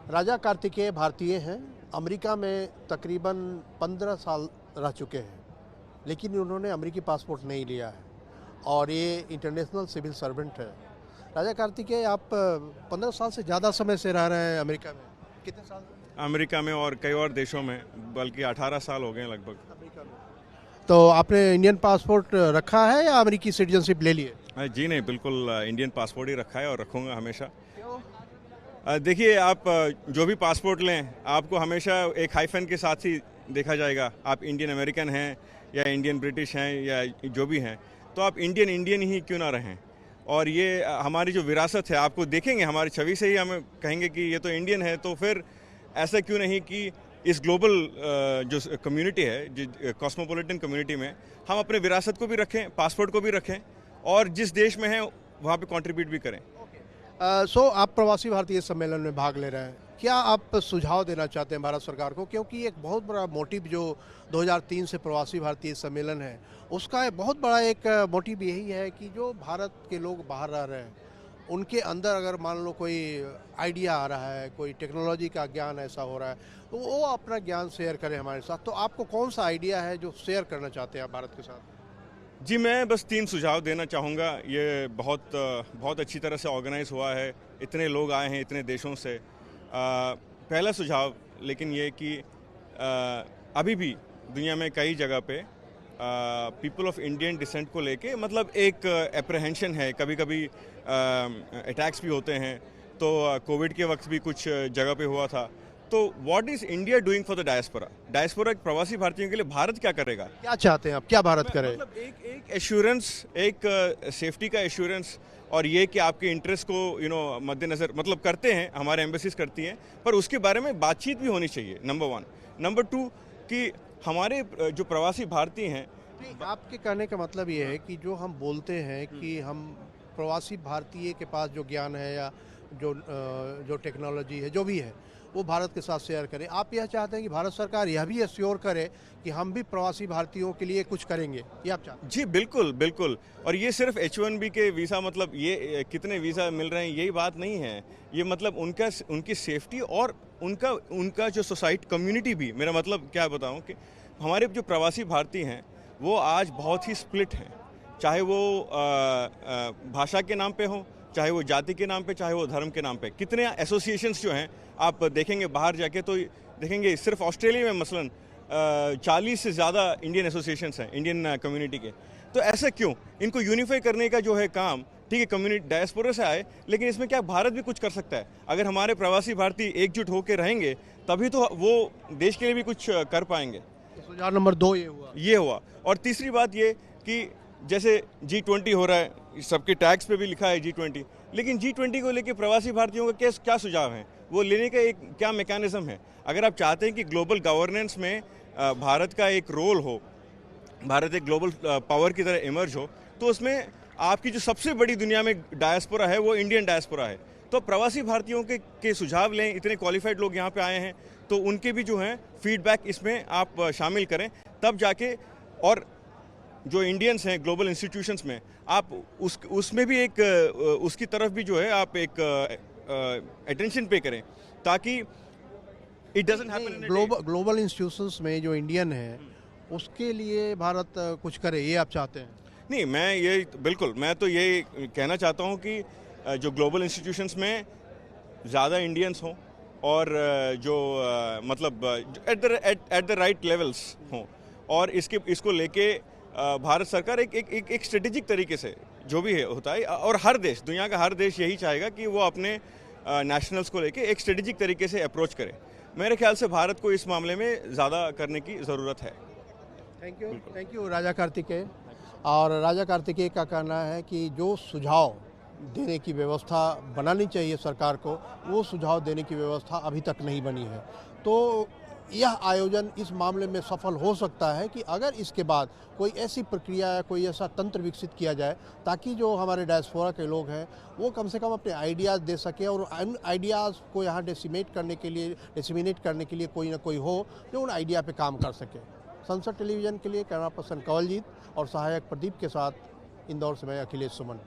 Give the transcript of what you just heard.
राजा कार्तिकेय भारतीय हैं, अमेरिका में तकरीबन 15 साल रह चुके हैं, लेकिन उन्होंने अमेरिकी पासपोर्ट नहीं लिया है और ये इंटरनेशनल सिविल सर्वेंट है। राजा कार्तिकेय, आप 15 साल से ज़्यादा समय से रह रहे हैं अमेरिका में। कितने साल? अमेरिका में और कई और देशों में, बल्कि 18 साल हो गए लगभग। अमेरिका में तो आपने इंडियन पासपोर्ट रखा है या अमेरिकी सिटीजनशिप ले लिए? जी नहीं, बिल्कुल इंडियन पासपोर्ट ही रखा है और रखूँगा हमेशा। देखिए, आप जो भी पासपोर्ट लें, आपको हमेशा एक हाइफन के साथ ही देखा जाएगा। आप इंडियन अमेरिकन हैं या इंडियन ब्रिटिश हैं या जो भी हैं, तो आप इंडियन ही क्यों ना रहें। और ये हमारी जो विरासत है, आपको देखेंगे हमारी छवि से ही हमें कहेंगे कि ये तो इंडियन है। तो फिर ऐसा क्यों नहीं कि इस ग्लोबल जो कम्युनिटी है, कॉस्मोपॉलिटन कम्युनिटी में, हम अपने विरासत को भी रखें, पासपोर्ट को भी रखें और जिस देश में हैं वहाँ पे कंट्रीब्यूट भी करें। आप प्रवासी भारतीय सम्मेलन में भाग ले रहे हैं, क्या आप सुझाव देना चाहते हैं भारत सरकार को? क्योंकि एक बहुत बड़ा मोटिव जो 2003 से प्रवासी भारतीय सम्मेलन है, उसका एक बहुत बड़ा एक मोटिव यही है कि जो भारत के लोग बाहर रह रहे हैं, उनके अंदर अगर मान लो कोई आइडिया आ रहा है, कोई टेक्नोलॉजी का ज्ञान ऐसा हो रहा है, तो वो अपना ज्ञान शेयर करें हमारे साथ। तो आपको कौन सा आइडिया है जो शेयर करना चाहते हैं आप भारत के साथ? जी, मैं बस 3 सुझाव देना चाहूँगा। ये बहुत अच्छी तरह से ऑर्गेनाइज हुआ है, इतने लोग आए हैं इतने देशों से। पहला सुझाव लेकिन ये कि अभी भी दुनिया में कई जगह पे पीपल ऑफ इंडियन डिसेंट को लेके मतलब एक एप्रहेंशन है। कभी कभी अटैक्स भी होते हैं। तो कोविड के वक्त भी कुछ जगह पे हुआ था। तो what is India doing for the diaspora? Diaspora प्रवासी भारतीयों के लिए भारत क्या करेगा? क्या चाहते हैं आप, क्या भारत करे? मतलब एक एश्योरेंस, एक सेफ्टी का एश्योरेंस, और ये कि आपके इंटरेस्ट को मद्देनजर मतलब करते हैं, हमारे एम्बेसीज करती हैं, पर उसके बारे में बातचीत भी होनी चाहिए, नंबर 1। नंबर 2 कि हमारे जो प्रवासी भारतीय हैं। आपके कहने का मतलब ये है कि जो हम बोलते हैं कि हम प्रवासी भारतीय के पास जो ज्ञान है या जो टेक्नोलॉजी है, जो भी है, वो भारत के साथ शेयर करें। आप यह चाहते हैं कि भारत सरकार यह भी एश्योर करे कि हम भी प्रवासी भारतीयों के लिए कुछ करेंगे, ये आप चाहते हैं? जी बिल्कुल बिल्कुल। और ये सिर्फ H1B के वीज़ा, मतलब ये कितने वीज़ा मिल रहे हैं, यही बात नहीं है। ये मतलब उनकी सेफ्टी और उनका जो सोसाइटी कम्युनिटी भी, मेरा मतलब क्या बताऊं कि हमारे जो प्रवासी भारतीय हैं वो आज बहुत ही स्प्लिट हैं। चाहे वो भाषा के नाम पे हो, चाहे वो जाति के नाम पे, चाहे वो धर्म के नाम पे। कितने एसोसिएशंस जो हैं आप देखेंगे बाहर जाके, तो देखेंगे सिर्फ ऑस्ट्रेलिया में मसलन 40 से ज़्यादा इंडियन एसोसिएशंस हैं इंडियन कम्युनिटी के। तो ऐसा क्यों? इनको यूनिफाई करने का जो है काम, ठीक है, कम्युनिटी डायस्पोरा से आए, लेकिन इसमें क्या भारत भी कुछ कर सकता है? अगर हमारे प्रवासी भारतीय एकजुट होकर रहेंगे तभी तो वो देश के लिए भी कुछ कर पाएंगे। सुझाव नंबर 2 ये हुआ। और तीसरी बात ये कि जैसे G20 हो रहा है, सबके टैक्स पे भी लिखा है G20, लेकिन G20 को लेके प्रवासी भारतीयों का क्या सुझाव है? वो लेने का एक क्या मैकेनिज्म है? अगर आप चाहते हैं कि ग्लोबल गवर्नेंस में भारत का एक रोल हो, भारत एक ग्लोबल पावर की तरह इमर्ज हो, तो उसमें आपकी जो सबसे बड़ी दुनिया में डायस्पोरा है वो इंडियन डायस्पोरा है। तो प्रवासी भारतीयों के सुझाव लें। इतने क्वालिफाइड लोग यहाँ पे आए हैं, तो उनके भी जो हैं फीडबैक इसमें आप शामिल करें, तब जाके। और जो इंडियंस हैं ग्लोबल इंस्टीट्यूशंस में, आप उसमें भी एक उसकी तरफ भी जो है आप एक अटेंशन पे करें, ताकि it doesn't happen. Global institutions में जो इंडियन है उसके लिए भारत कुछ करे, ये आप चाहते हैं? नहीं, मैं तो ये कहना चाहता हूँ कि जो ग्लोबल इंस्टीट्यूशंस में ज़्यादा इंडियंस हों और जो मतलब एट द राइट लेवल्स हों, और इसको लेके भारत सरकार एक स्ट्रेटेजिक तरीके से जो भी होता है, और हर देश, दुनिया का हर देश यही चाहेगा कि वो अपने नेशनल्स को लेके एक स्ट्रेटेजिक तरीके से अप्रोच करे। मेरे ख्याल से भारत को इस मामले में ज़्यादा करने की ज़रूरत है। थैंक यू राजा कार्तिकेय। और राजा कार्तिकेय का कहना है कि जो सुझाव देने की व्यवस्था बनानी चाहिए सरकार को, वो सुझाव देने की व्यवस्था अभी तक नहीं बनी है। तो यह आयोजन इस मामले में सफल हो सकता है कि अगर इसके बाद कोई ऐसी प्रक्रिया या कोई ऐसा तंत्र विकसित किया जाए ताकि जो हमारे डायस्पोरा के लोग हैं वो कम से कम अपने आइडियाज़ दे सके, और उन आइडियाज़ को यहाँ डिसमिनेट करने के लिए कोई ना कोई हो जो उन आइडिया पे काम कर सके। संसद टेलीविज़न के लिए कैमरा पर्सन कंवलजीत और सहायक प्रदीप के साथ इंदौर से मैं अखिलेश सुमन।